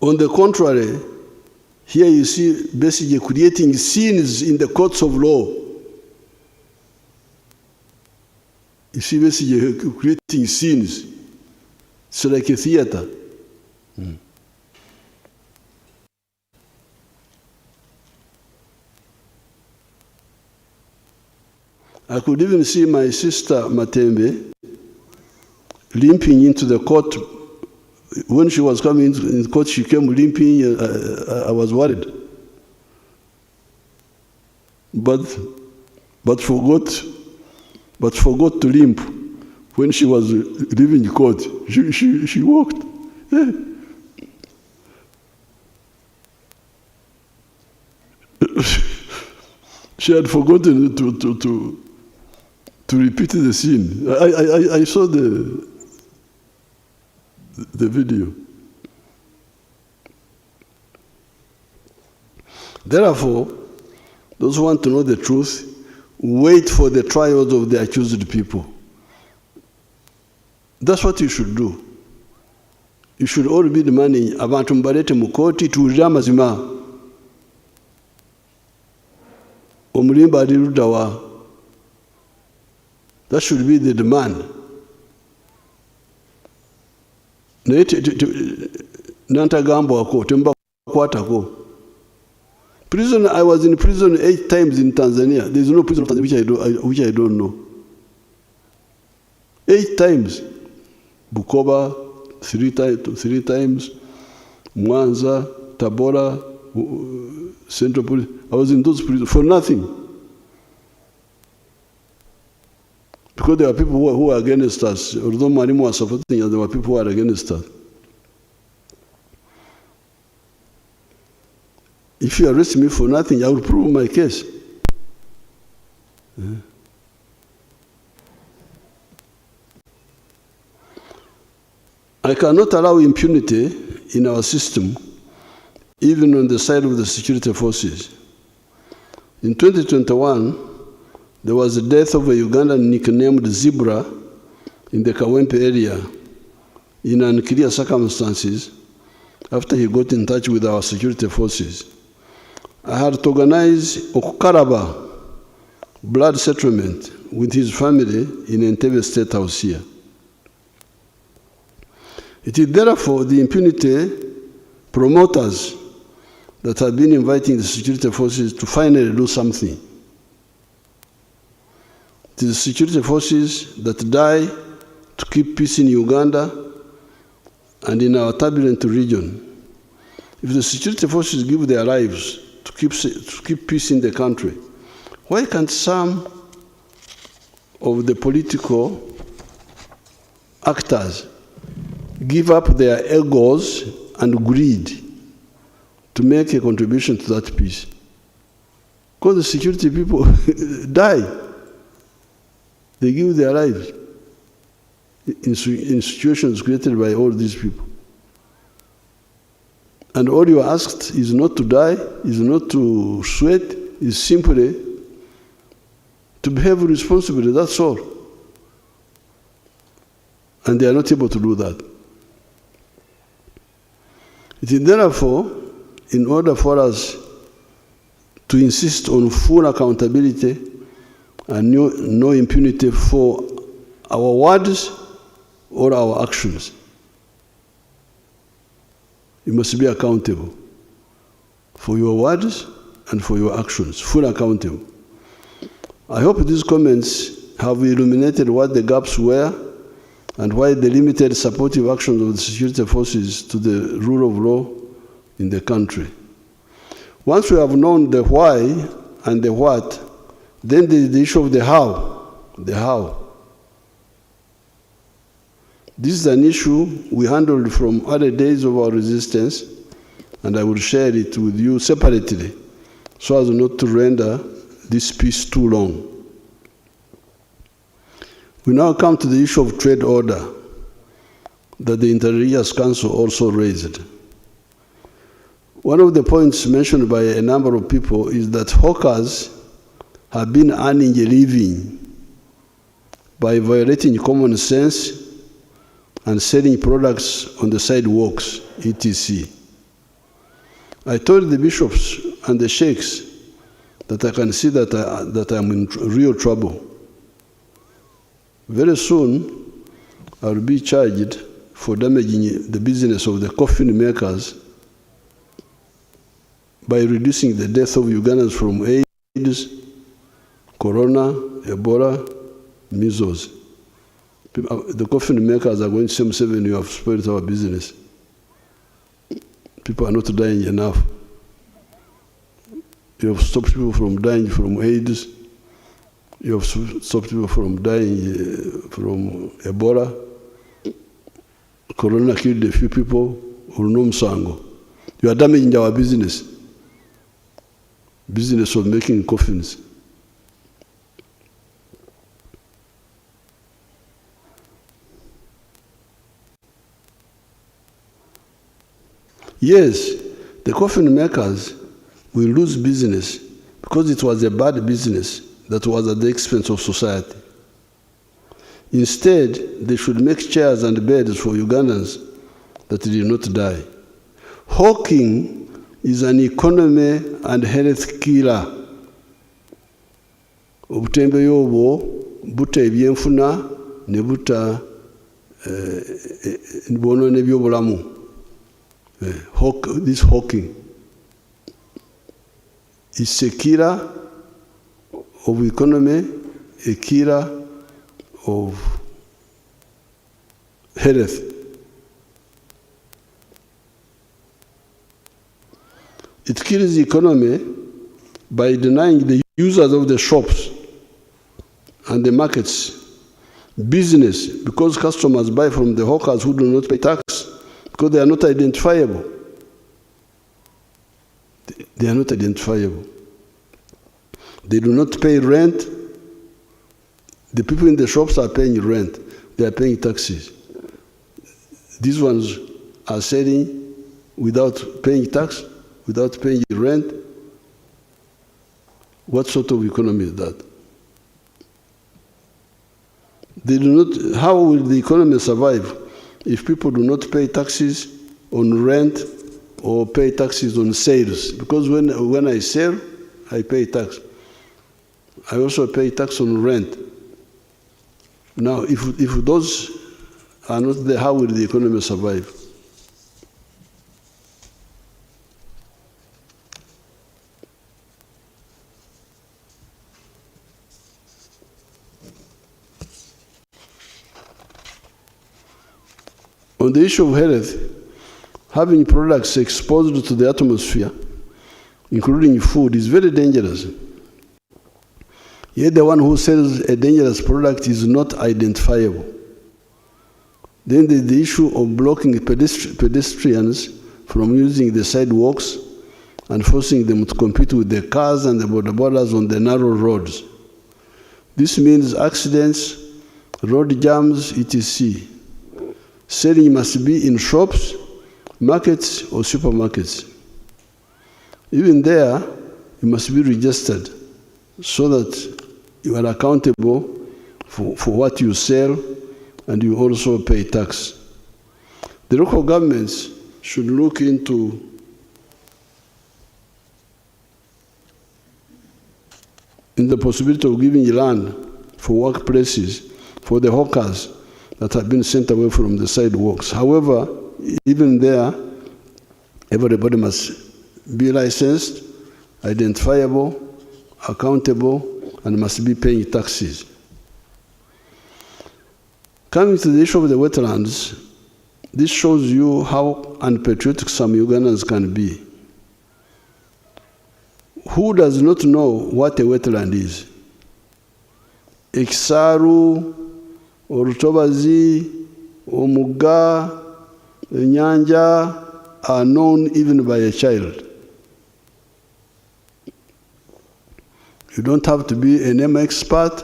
On the contrary, here you see basically creating scenes in the courts of law. You see basically creating scenes. It's like a theater. I could even see my sister Matembe limping into the court. When she was coming into the court, she came limping. I was worried. But forgot to limp. When she was leaving the court, she walked. She had forgotten to repeat the scene. I saw the video. Therefore, those who want to know the truth, wait for the trials of the accused people. That's what you should do. You should all be demanding abantu mbalete mu kooti tuwulire amazima. Omulimba ali ludda wa? That should be the demand. Naye nantagambwako tembakwatako. Prison, I was in prison 8 times in Tanzania. There is no prison in Tanzania which I don't know. 8 times. Bukoba, 3 times. Mwanza, Tabora, Central Police. I was in those prisons for nothing. Because there are people who are against us. Although Mwalimu was supporting us, there were people who are against us. If you arrest me for nothing, I will prove my case. I cannot allow impunity in our system, even on the side of the security forces. In 2021, there was the death of a Ugandan nicknamed Zebra in the Kawempe area in unclear circumstances after he got in touch with our security forces. I had to organize Okukaraba blood settlement with his family in Entebbe State House here. It is therefore the impunity promoters that have been inviting the security forces to finally do something. It is the security forces that die to keep peace in Uganda and in our turbulent region. If the security forces give their lives to keep peace in the country, why can't some of the political actors give up their egos and greed to make a contribution to that peace? Because the security people die. They give their lives in situations created by all these people. And all you are asked is not to die, is not to sweat, is simply to behave responsibly, that's all. And they are not able to do that. It is therefore, in order for us to insist on full accountability and no impunity for our words or our actions. You must be accountable for your words and for your actions, fully accountable. I hope these comments have illuminated what the gaps were and why the limited supportive actions of the security forces to the rule of law in the country. Once we have known the why and the what, then there is the issue of the how. The how. This is an issue we handled from other days of our resistance, and I will share it with you separately so as not to render this piece too long. We now come to the issue of trade order that the Inter-Religious Council also raised. One of the points mentioned by a number of people is that hawkers have been earning a living by violating common sense and selling products on the sidewalks, etc. I told the bishops and the sheikhs that I can see that I'm in real trouble. Very soon, I'll be charged for damaging the business of the coffin makers by reducing the death of Ugandans from AIDS, corona, Ebola, measles. The coffin makers are going to say, Museveni, you have spoiled our business. People are not dying enough. You have stopped people from dying from AIDS. You have stopped people from dying from Ebola. Corona killed a few people. You are damaging our business. Business of making coffins. Yes, the coffin makers will lose business because it was a bad business that was at the expense of society. Instead, they should make chairs and beds for Ugandans that did not die. Hawking is an economy and health killer. Obutembeeyi obwo butta ebyenfuna ne butta bwonoona ebyobulamu. This hawking is a killer of economy, a killer of health. It kills the economy by denying the users of the shops and the markets business, because customers buy from the hawkers who do not pay tax, because they are not identifiable. They are not identifiable. They do not pay rent. The people in the shops are paying rent. They are paying taxes. These ones are selling without paying tax, without paying rent. What sort of economy is that? They do not. How will the economy survive if people do not pay taxes on rent or pay taxes on sales? Because when I sell, I pay tax. I also pay tax on rent. Now, if those are not there, how will the economy survive? On the issue of health, having products exposed to the atmosphere, including food, is very dangerous. Yet the one who sells a dangerous product is not identifiable. Then there's the issue of blocking pedestrians from using the sidewalks and forcing them to compete with the cars and the bodabodas on the narrow roads. This means accidents, road jams, etc. Selling must be in shops, markets, or supermarkets. Even there, you must be registered so that you are accountable for what you sell, and you also pay tax. The local governments should look into the possibility of giving land for workplaces for the hawkers that have been sent away from the sidewalks. However, even there, everybody must be licensed, identifiable, accountable, and must be paying taxes. Coming to the issue of the wetlands, this shows you how unpatriotic some Ugandans can be. Who does not know what a wetland is? Ekisaru, Orutobazi, Omuga, Enyanja are known even by a child. You don't have to be an name expert.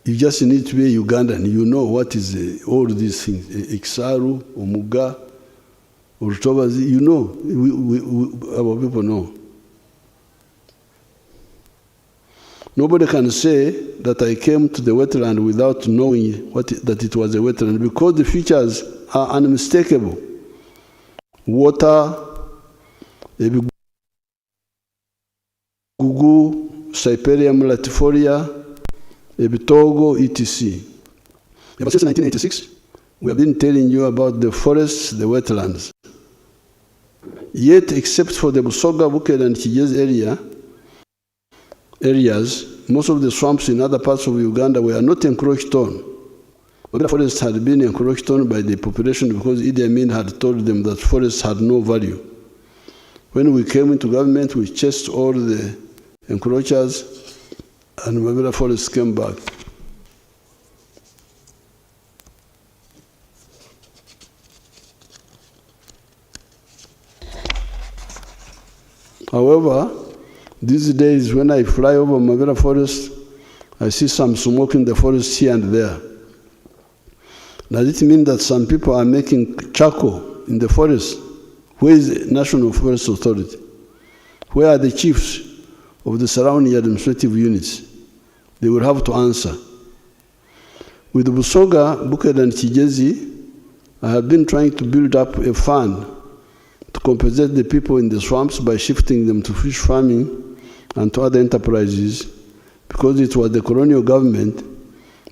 You just need to be a Ugandan. You know what is all these things. Ekisaru, Omuga, Orutobazi. You know, our people know. Nobody can say that I came to the wetland without knowing that it was a wetland, because the features are unmistakable. water, ebigugu, Cyperium latifolia, ebitogo, etc. Ever since 1986, we have been telling you about the forests, the wetlands. Yet, except for the Busoga, Buked, and Kigezi areas, most of the swamps in other parts of Uganda were not encroached on. Mabera forests had been encroached on by the population because Idi Amin had told them that forests had no value. When we came into government, we chased all the encroachers, and Mabera forests came back. However, these days when I fly over Mabera forest, I see some smoke in the forest here and there. Does it mean that some people are making charcoal in the forest? Where is the National Forest Authority? Where are the chiefs of the surrounding administrative units? They will have to answer. With Busoga, Buked, and Kigezi, I have been trying to build up a fund to compensate the people in the swamps by shifting them to fish farming and to other enterprises, because it was the colonial government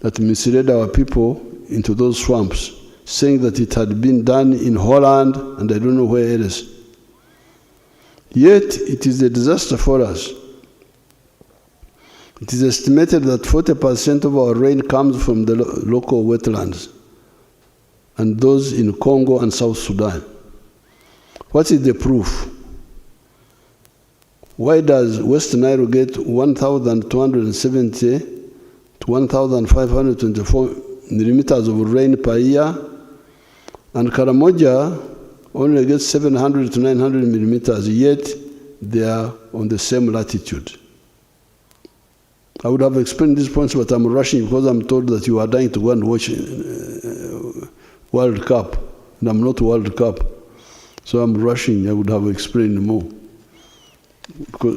that misled our people into those swamps, saying that it had been done in Holland and I don't know where else. Yet, it is a disaster for us. It is estimated that 40% of our rain comes from the local wetlands and those in Congo and South Sudan. What is the proof? Why does West Nile get 1,270 to 1,524 millimeters of rain per year, and Karamoja only gets 700 to 900 millimeters, yet they are on the same latitude? I would have explained these points, but I'm rushing because I'm told that you are dying to go and watch World Cup, and I'm not World Cup. So I'm rushing. I would have explained more. Because